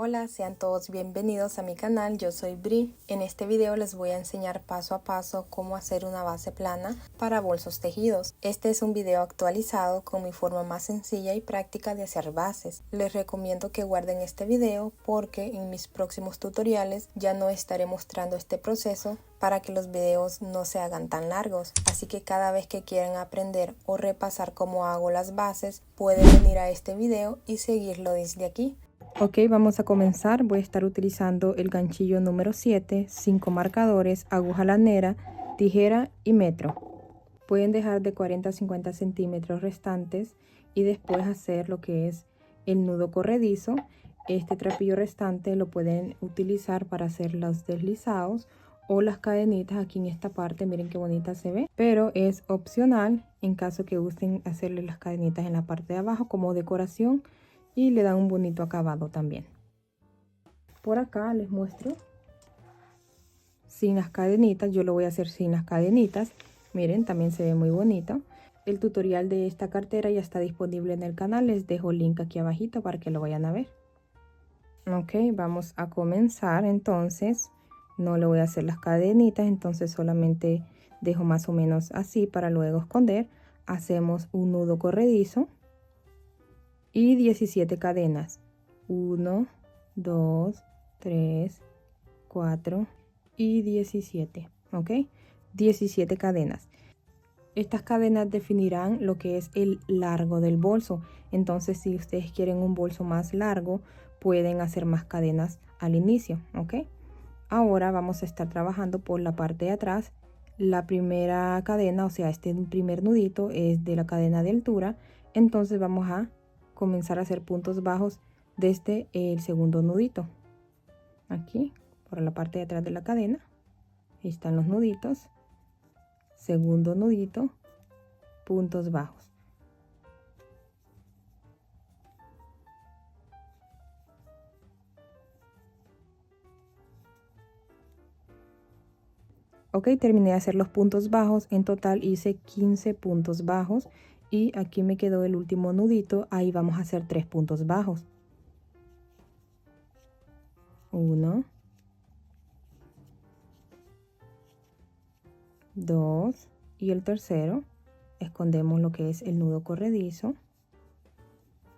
Hola, sean todos bienvenidos a mi canal, yo soy Bri. En este video les voy a enseñar paso a paso cómo hacer una base plana para bolsos tejidos. Este es un video actualizado con mi forma más sencilla y práctica de hacer bases. Les recomiendo que guarden este video porque en mis próximos tutoriales ya no estaré mostrando este proceso para que los videos no se hagan tan largos. Así que cada vez que quieran aprender o repasar cómo hago las bases, pueden venir a este video y seguirlo desde aquí. Ok, vamos a comenzar. Voy a estar utilizando el ganchillo número 7, 5 marcadores, aguja lanera, tijera y metro. Pueden dejar de 40 a 50 centímetros restantes y después hacer lo que es el nudo corredizo. Este trapillo restante lo pueden utilizar para hacer los deslizados o las cadenitas aquí en esta parte. Miren qué bonita se ve, pero es opcional en caso que gusten hacerle las cadenitas en la parte de abajo como decoración. Y le dan un bonito acabado también. Por acá les muestro sin las cadenitas. Yo lo voy a hacer sin las cadenitas. Miren, también se ve muy bonito. El tutorial de esta cartera ya está disponible en el canal. Les dejo el link aquí abajito para que lo vayan a ver. Ok, vamos a comenzar entonces. No le voy a hacer las cadenitas, entonces solamente dejo más o menos así para luego esconder. Hacemos un nudo corredizo. Y 17 cadenas. 1, 2, 3, 4 y 17. ¿Ok? 17 cadenas. Estas cadenas definirán lo que es el largo del bolso. Entonces, si ustedes quieren un bolso más largo, pueden hacer más cadenas al inicio. ¿Ok? Ahora vamos a estar trabajando por la parte de atrás. La primera cadena, o sea, este primer nudito es de la cadena de altura. Entonces vamos a comenzar a hacer puntos bajos desde el segundo nudito. Aquí, por la parte de atrás de la cadena. Ahí están los nuditos. Segundo nudito, puntos bajos. Ok, terminé de hacer los puntos bajos. En total hice 15 puntos bajos. Y aquí me quedó el último nudito. Ahí vamos a hacer 3 puntos bajos. 1, 2 y el tercero. Escondemos lo que es el nudo corredizo.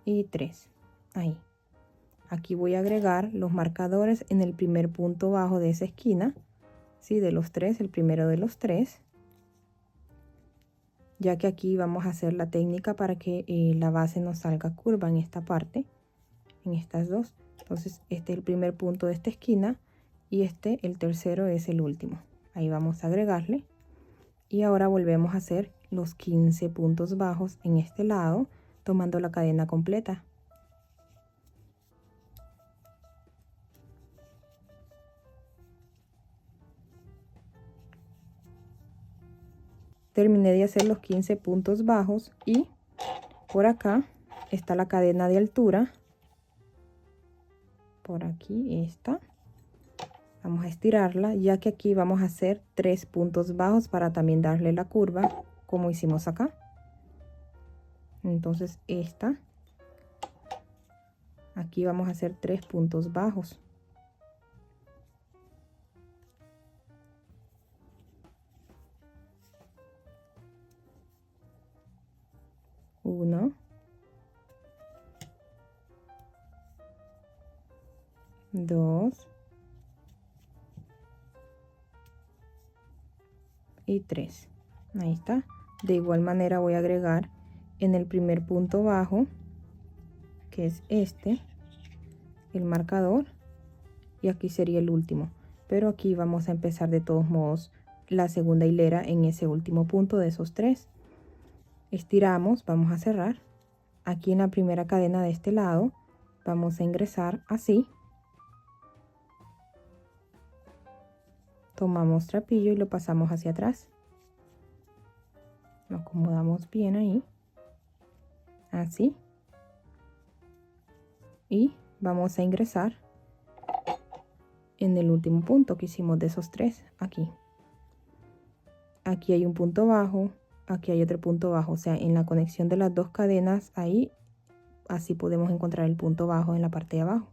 Y 3. Ahí. Aquí voy a agregar los marcadores en el primer punto bajo de esa esquina. ¿Sí? De los 3, el primero de los 3. Ya que aquí vamos a hacer la técnica para que la base nos salga curva en esta parte, en estas dos. Entonces este es el primer punto de esta esquina y este, el tercero, es el último. Ahí vamos a agregarle y ahora volvemos a hacer los 15 puntos bajos en este lado, tomando la cadena completa. Terminé de hacer los 15 puntos bajos y por acá está la cadena de altura. Por aquí está. Vamos a estirarla, ya que aquí vamos a hacer 3 puntos bajos para también darle la curva como hicimos acá. Entonces aquí vamos a hacer 3 puntos bajos. 1, 2 y 3. Ahí está. De igual manera voy a agregar en el primer punto bajo, que es este, el marcador, y aquí sería el último, pero aquí vamos a empezar de todos modos la segunda hilera en ese último punto de esos 3. Estiramos, vamos a cerrar. Aquí en la primera cadena de este lado vamos a ingresar así. Tomamos trapillo y lo pasamos hacia atrás. Lo acomodamos bien ahí. Así. Y vamos a ingresar en el último punto que hicimos de esos 3. Aquí. Aquí hay un punto bajo. Aquí hay otro punto bajo. O sea, en la conexión de las dos cadenas ahí, así podemos encontrar el punto bajo en la parte de abajo.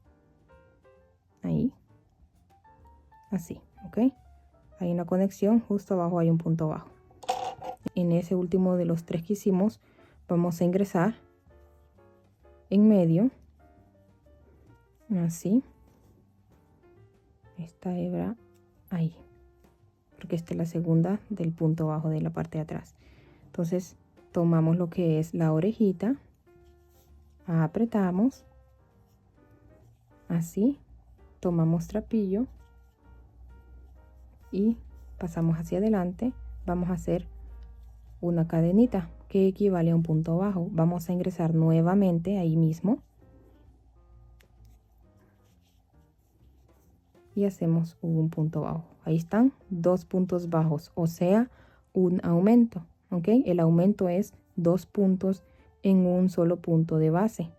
ahí, así, ok. Hay una conexión, justo abajo hay un punto bajo. En ese último de los 3 que hicimos, vamos a ingresar en medio, así, esta hebra ahí, porque esta es la segunda del punto bajo de la parte de atrás. Entonces tomamos lo que es la orejita, apretamos, así, tomamos trapillo y pasamos hacia adelante. Vamos a hacer una cadenita que equivale a un punto bajo. Vamos a ingresar nuevamente ahí mismo y hacemos un punto bajo. Ahí están 2 puntos bajos, o sea, un aumento, ¿ok? El aumento es 2 puntos en un solo punto de base.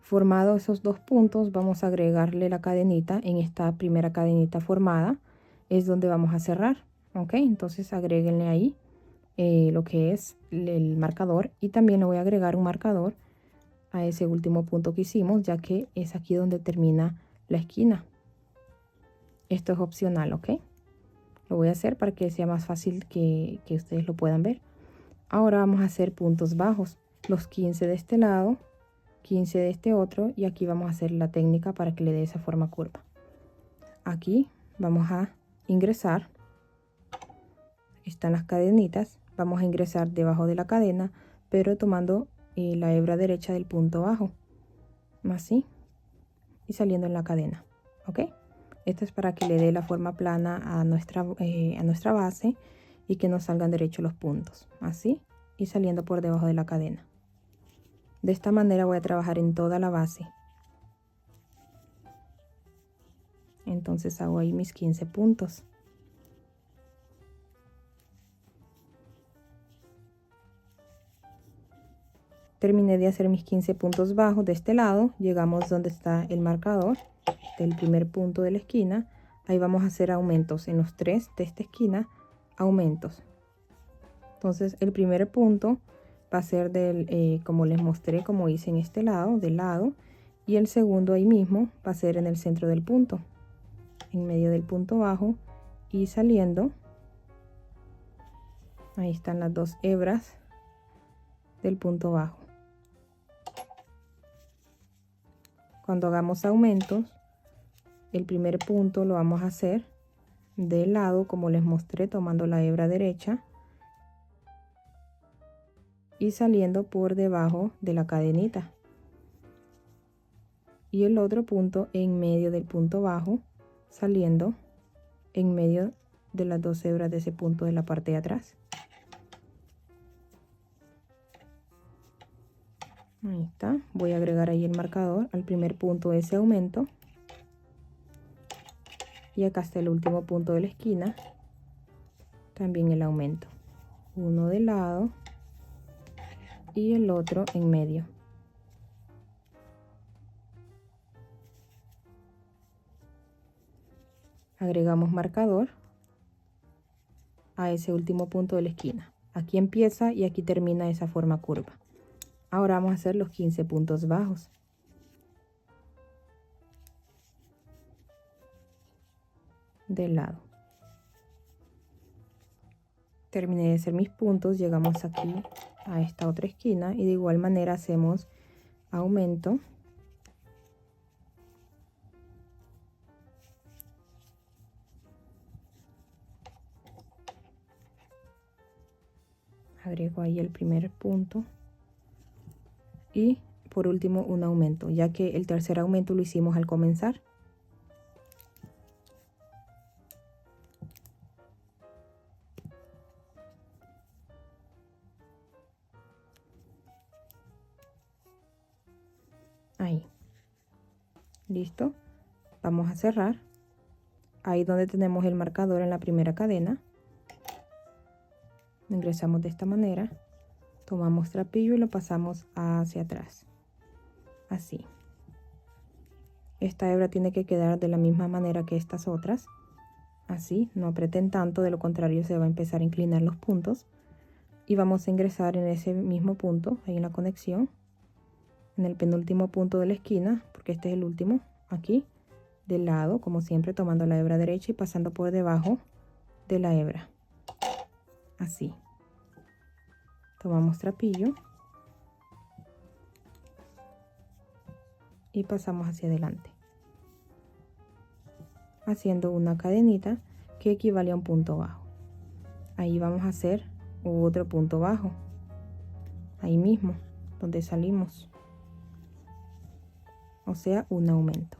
Formado esos 2 puntos, vamos a agregarle la cadenita. En esta primera cadenita formada es donde vamos a cerrar, ¿ok? Entonces agréguenle ahí lo que es el marcador, y también le voy a agregar un marcador a ese último punto que hicimos, ya que es aquí donde termina la esquina. Esto es opcional, ¿ok? Lo voy a hacer para que sea más fácil que ustedes lo puedan ver. Ahora vamos a hacer puntos bajos, los 15 de este lado, 15 de este otro, y aquí vamos a hacer la técnica para que le dé esa forma curva. Aquí vamos a ingresar, están las cadenitas, vamos a ingresar debajo de la cadena, pero tomando la hebra derecha del punto bajo, así, y saliendo en la cadena, ¿ok? Esto es para que le dé la forma plana a nuestra base y que nos salgan derechos los puntos, así, y saliendo por debajo de la cadena. De esta manera voy a trabajar en toda la base. Entonces hago ahí mis 15 puntos. Terminé de hacer mis 15 puntos bajos de este lado. Llegamos donde está el marcador del primer punto de la esquina. Ahí vamos a hacer aumentos en los 3 de esta esquina, aumentos. Entonces el primer punto va a ser del, como les mostré, como hice en este lado, del lado, y el segundo ahí mismo va a ser en el centro del punto, en medio del punto bajo, y saliendo. Ahí están las 2 hebras del punto bajo. Cuando hagamos aumentos, el primer punto lo vamos a hacer del lado, como les mostré, tomando la hebra derecha y saliendo por debajo de la cadenita, y el otro punto en medio del punto bajo, saliendo en medio de las 2 hebras de ese punto de la parte de atrás. Ahí está. Voy a agregar ahí el marcador al primer punto de ese aumento, y acá está el último punto de la esquina, también el aumento, uno de lado y el otro en medio. Agregamos marcador a ese último punto de la esquina. Aquí empieza y aquí termina esa forma curva. Ahora vamos a hacer los 15 puntos bajos. Del lado. Terminé de hacer mis puntos, llegamos aquí a esta otra esquina y de igual manera hacemos aumento. Agrego ahí el primer punto y por último un aumento, ya que el tercer aumento lo hicimos al comenzar. Ahí. Listo. Vamos a cerrar. Ahí donde tenemos el marcador en la primera cadena. Ingresamos de esta manera. Tomamos trapillo y lo pasamos hacia atrás. Así. Esta hebra tiene que quedar de la misma manera que estas otras. Así, no aprieten tanto, de lo contrario se va a empezar a inclinar los puntos. Y vamos a ingresar en ese mismo punto, hay una conexión, en el penúltimo punto de la esquina, porque este es el último, aquí, del lado, como siempre, tomando la hebra derecha y pasando por debajo de la hebra. Así. Tomamos trapillo y pasamos hacia adelante, haciendo una cadenita que equivale a un punto bajo. Ahí vamos a hacer otro punto bajo, ahí mismo donde salimos, o sea, un aumento.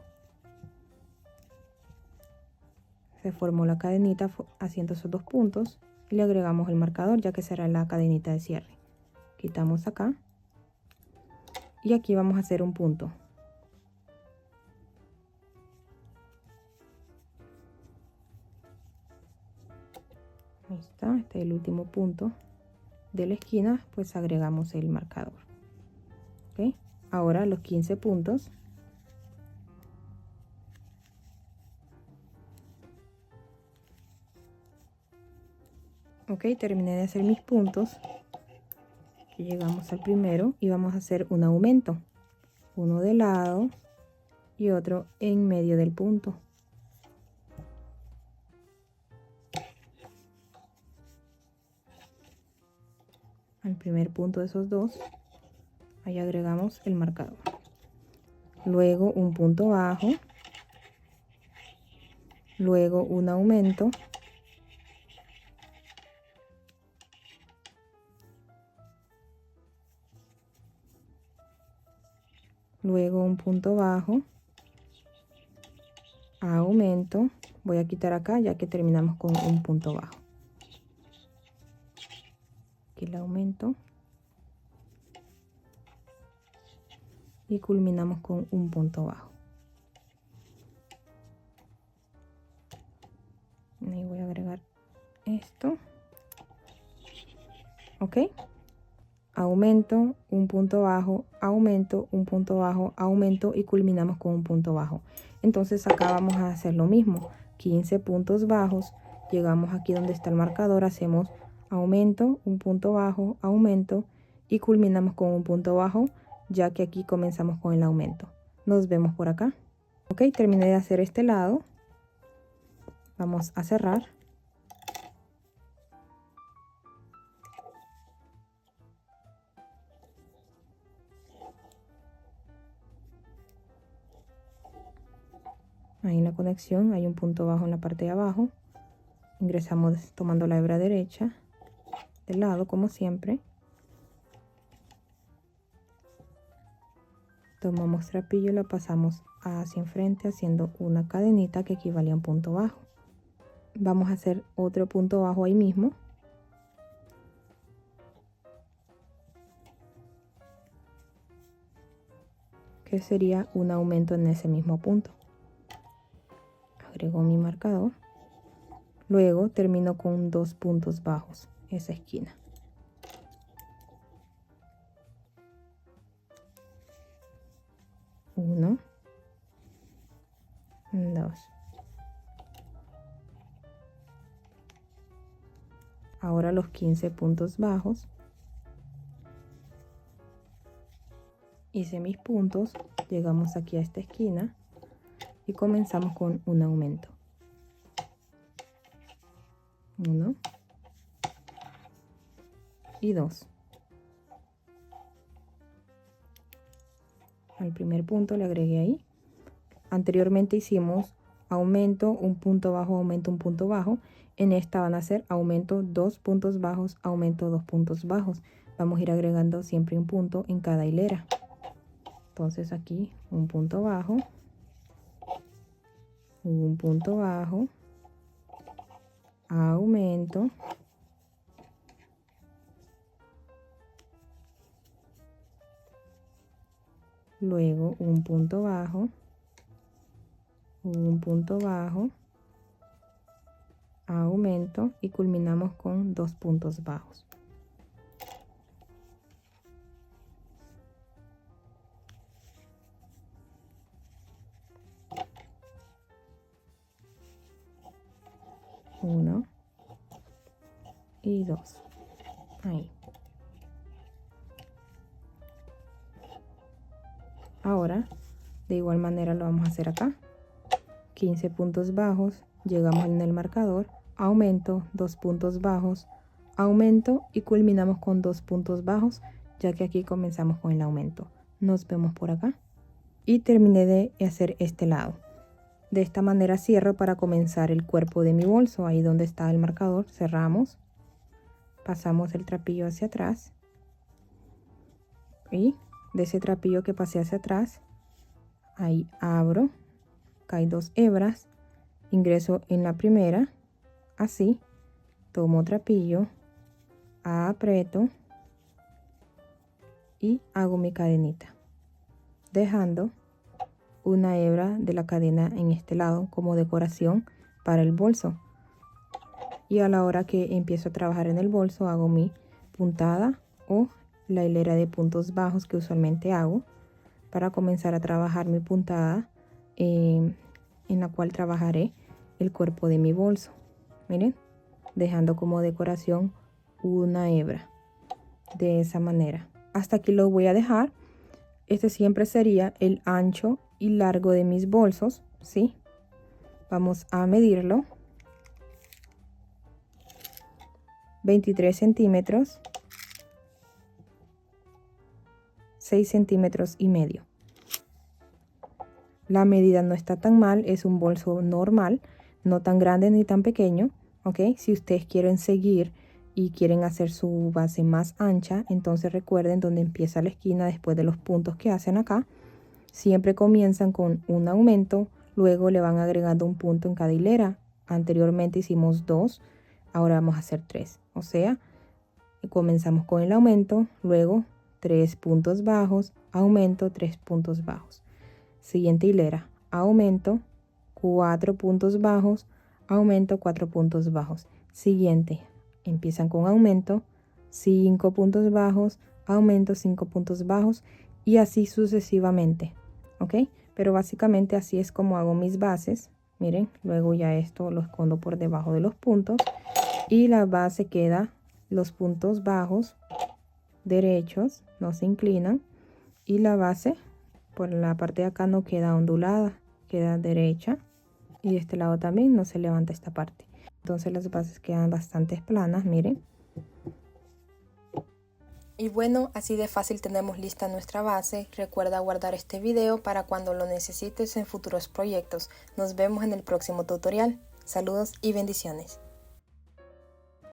Se formó la cadenita haciendo esos dos puntos y le agregamos el marcador, ya que será la cadenita de cierre. Quitamos acá y aquí vamos a hacer un punto. Ahí está, este es el último punto de la esquina, pues agregamos el marcador. ¿Ok? Ahora los 15 puntos. Ok, terminé de hacer mis puntos. Aquí llegamos al primero y vamos a hacer un aumento. Uno de lado y otro en medio del punto. Al primer punto de esos dos, ahí agregamos el marcador. Luego un punto bajo. Luego un aumento. Luego un punto bajo. Aumento. Voy a quitar acá ya que terminamos con un punto bajo. Aquí el aumento. Y culminamos con un punto bajo. Y voy a agregar esto. Ok. Aumento, un punto bajo, aumento, un punto bajo, aumento y culminamos con un punto bajo. Entonces acá vamos a hacer lo mismo. 15 puntos bajos. Llegamos aquí donde está el marcador. Hacemos aumento, un punto bajo, aumento y culminamos con un punto bajo, ya que aquí comenzamos con el aumento. Nos vemos por acá. Ok, terminé de hacer este lado. Vamos a cerrar. Ahí en la conexión hay un punto bajo en la parte de abajo. Ingresamos tomando la hebra derecha del lado, como siempre. Tomamos trapillo y lo pasamos hacia enfrente haciendo una cadenita que equivale a un punto bajo. Vamos a hacer otro punto bajo ahí mismo. Que sería un aumento en ese mismo punto. Agrego mi marcador. Luego termino con dos puntos bajos, esa esquina. Uno, dos. Ahora los 15 puntos bajos. Hice mis puntos, llegamos aquí a esta esquina y comenzamos con un aumento. 1 y 2. Al primer punto le agregué ahí. Anteriormente hicimos aumento, un punto bajo, aumento, un punto bajo. En esta van a ser aumento, 2 puntos bajos, aumento, 2 puntos bajos. Vamos a ir agregando siempre un punto en cada hilera. Entonces aquí un punto bajo, un punto bajo, aumento, luego un punto bajo, un punto bajo, aumento y culminamos con 2 puntos bajos. Uno y 2. Ahí. Ahora, de igual manera lo vamos a hacer acá. 15 puntos bajos, llegamos en el marcador, aumento, 2 puntos bajos, aumento y culminamos con 2 puntos bajos, ya que aquí comenzamos con el aumento. Nos vemos por acá. Y terminé de hacer este lado. De esta manera cierro para comenzar el cuerpo de mi bolso. Ahí donde está el marcador, cerramos, pasamos el trapillo hacia atrás y de ese trapillo que pasé hacia atrás, ahí abro, caen 2 hebras, ingreso en la primera, así, tomo trapillo, aprieto y hago mi cadenita, dejando una hebra de la cadena en este lado como decoración para el bolso. Y a la hora que empiezo a trabajar en el bolso, hago mi puntada o la hilera de puntos bajos que usualmente hago para comenzar a trabajar mi puntada, en la cual trabajaré el cuerpo de mi bolso. Miren, dejando como decoración una hebra de esa manera. Hasta aquí lo voy a dejar. Este siempre sería el ancho y largo de mis bolsos, ¿sí? Vamos a medirlo. 23 centímetros, 6 centímetros y medio. La medida no está tan mal, es un bolso normal, no tan grande ni tan pequeño, ¿ok? Si ustedes quieren seguir y quieren hacer su base más ancha, entonces recuerden donde empieza la esquina después de los puntos que hacen acá. Siempre comienzan con un aumento, luego le van agregando un punto en cada hilera. Anteriormente hicimos 2, ahora vamos a hacer 3. O sea, comenzamos con el aumento, luego 3 puntos bajos, aumento, 3 puntos bajos. Siguiente hilera, aumento, 4 puntos bajos, aumento, 4 puntos bajos. Siguiente, empiezan con aumento, 5 puntos bajos, aumento, 5 puntos bajos y así sucesivamente. ¿Ok? Pero básicamente así es como hago mis bases. Miren, luego ya esto lo escondo por debajo de los puntos y la base queda, los puntos bajos derechos, no se inclinan y la base por la parte de acá no queda ondulada, queda derecha y de este lado también no se levanta esta parte. Entonces las bases quedan bastante planas, miren. Y bueno, así de fácil tenemos lista nuestra base. Recuerda guardar este video para cuando lo necesites en futuros proyectos. Nos vemos en el próximo tutorial. Saludos y bendiciones.